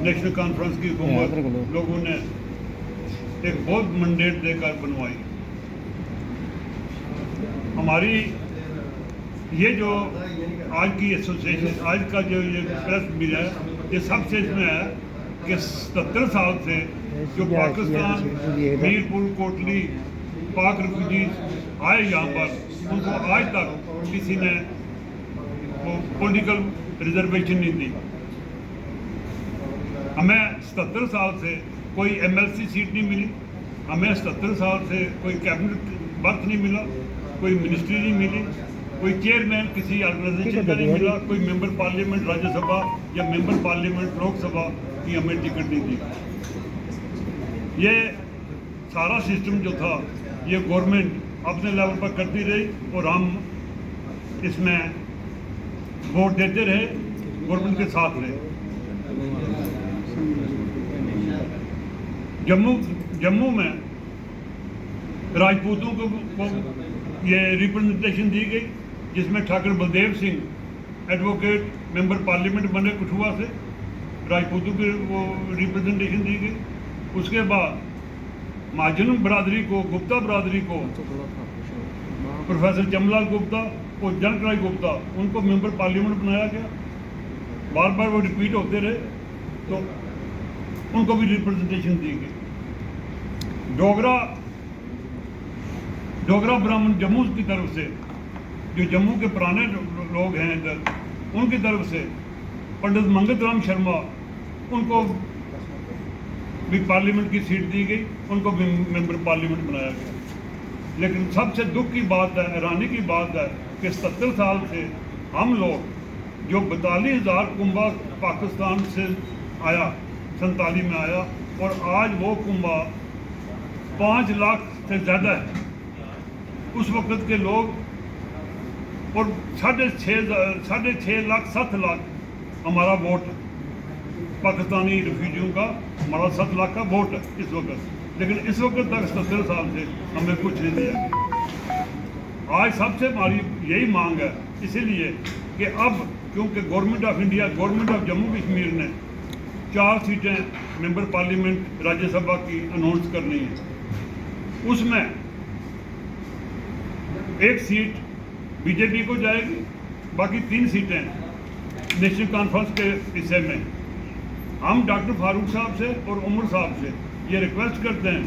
National conference की हुकूमत लोगों ने एक बहुत मैंडेट देकर बनवाई। हमारी ये जो आज की एसोसिएशन, आज का जो ये प्रेस मिला है, ये सबसे इसमें है कि 77 साल से जो पाकिस्तान, मीरपुर, कोटली, पाक रिफ्यूजीज आए यहाँ पर, उनको आज तक किसी ने पॉलिटिकल रिजर्वेशन नहीं दी। हमें 77 साल से कोई एमएलसी सीट नहीं मिली, हमें 77 साल से कोई कैबिनेट बर्थ नहीं मिला, कोई मिनिस्ट्री नहीं मिली, कोई चेयरमैन किसी ऑर्गेनाइजेशन का नहीं मिला, कोई मेंबर पार्लियामेंट राज्यसभा या मेंबर पार्लियामेंट लोकसभा की हमें टिकट नहीं दी। ये सारा सिस्टम जो था ये गवर्नमेंट अपने लेवल पर करती रही और हम इसमें वोट देते रहे, गवर्नमेंट के साथ रहे। जम्मू में राजपूतों को ये रिप्रेजेंटेशन दी गई, जिसमें Thakur Baldev Singh advocate member parliament बने कठुआ से, राजपूतों की वो रिप्रेजेंटेशन दी गई। उसके बाद महाजन बरादरी को, गुप्ता बरादरी को प्रोफेसर चमलाल गुप्ता और जनक राय गुप्ता, उनको मेंबर पार्लियामेंट बनाया गया। बार बार वो रिपीट होते रहे तो उनको भी रिप्रेजेंटेशन दी गई। डोगरा ब्राह्मण जम्मू की तरफ से, जो जम्मू के पुराने लोग हैं इधर, उनकी तरफ से पंडित मंगत राम शर्मा, उनको भी पार्लियामेंट की सीट दी गई, उनको भी मेंबर पार्लियामेंट बनाया गया। लेकिन सबसे दुख की बात है, हैरानी की बात है कि 70 साल से हम लोग जो 42,000 कुंभा पाकिस्तान से आया, 47 में आया, और आज वो कुंभा 5 लाख से ज़्यादा है उस वक्त के लोग, और 6.5 लाख 7 लाख हमारा वोट है, पाकिस्तानी रिफ्यूजियों का हमारा 7 लाख का वोट है इस वक्त। लेकिन इस वक्त तक 70 साल से हमें कुछ नहीं दिया। आज सबसे हमारी यही मांग है, इसीलिए कि अब क्योंकि government of India, government of Jammu Kashmir ने 4 सीटें मेंबर पार्लियामेंट राज्यसभा की अनाउंस करनी है। उसमें एक सीट बीजेपी को जाएगी, बाकी 3 सीटें नेशनल कॉन्फ्रेंस के हिस्से में। हम डॉक्टर फारूक साहब से और उमर साहब से ये रिक्वेस्ट करते हैं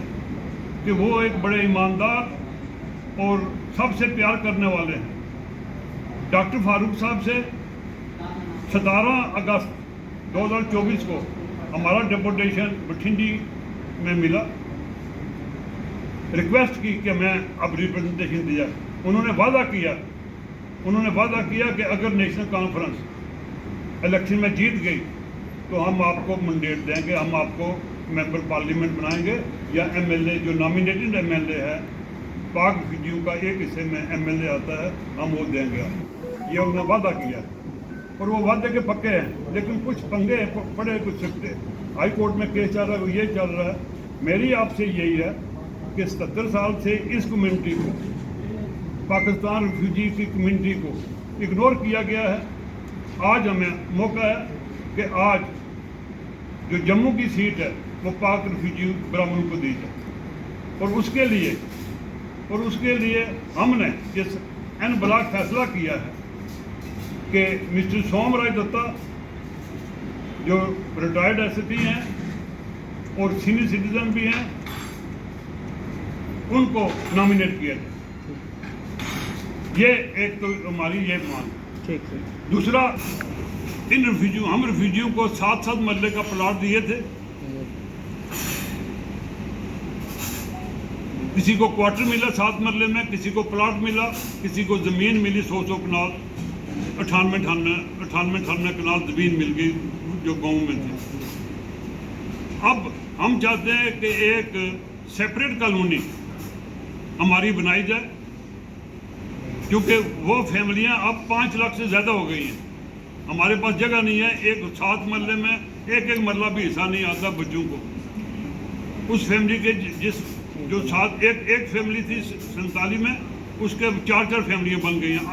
कि वो एक बड़े ईमानदार और सबसे प्यार करने वाले हैं। डॉक्टर फारूक साहब से 17 अगस्त 2024 को हमारा डिपुटेशन बठिंडी में मिला, रिक्वेस्ट की कि मैं अब रिप्रेजेंटेशन दिया। उन्होंने वादा किया कि अगर नेशनल कॉन्फ्रेंस इलेक्शन में जीत गई तो हम आपको मैंडेट देंगे, हम आपको मेंबर पार्लियामेंट बनाएंगे, या एमएलए जो नॉमिनेटेड एमएलए है, पाक रिफ्यूजियों का एक हिस्से में एमएलए आता है, हम वो देंगे। ये उन्होंने वादा किया और वो वादे के पक्के हैं। लेकिन कुछ पंगे पड़े, कुछ सकते, हाई कोर्ट में केस चल रहा है, ये चल रहा है। मेरी आपसे यही है कि 70 साल से इस कम्युनिटी को, पाकिस्तान रिफ्यूजी की कम्युनिटी को इग्नोर किया गया है। आज हमें मौका है कि आज जो जम्मू की सीट है वो पाक रिफ्यूजी ब्राह्मणों को दी जाए, और उसके लिए हमने इस एन ब्लॉक फैसला किया है कि मिस्टर सोमराज दत्ता जो रिटायर्ड एसपी हैं और सीनियर सिटीजन भी हैं, उनको नॉमिनेट किया जाए। ये एक तो हमारी ये मांग। ठीक है। दूसरा, हम रिफ्यूजियों को 7 मरले का प्लाट दिए थे। किसी को क्वार्टर मिला 7 मरले में, किसी को प्लाट मिला, किसी को ज़मीन मिली 100 कनाल, 98 कनाल ज़मीन मिल गई जो गांव में थी। अब हम चाहते हैं कि एक सेपरेट कॉलोनी हमारी बनाई जाए, क्योंकि वो फैमिलियां अब 5 लाख से ज़्यादा हो गई हैं। हमारे पास जगह नहीं है, एक 7 मरले में एक मरला भी हिस्सा नहीं आता बच्चों को। उस फैमिली के जो 7 एक फैमिली थी 47 में, उसके 4 फैमिलियां बन गई हैं,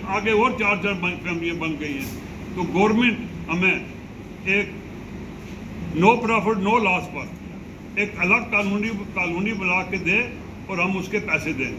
आगे और 4 फैमिलियां बन गई हैं। तो गवर्नमेंट हमें एक नो प्रॉफिट नो लॉस पर एक अलग कानूनी बना के दे और हम उसके पैसे दें।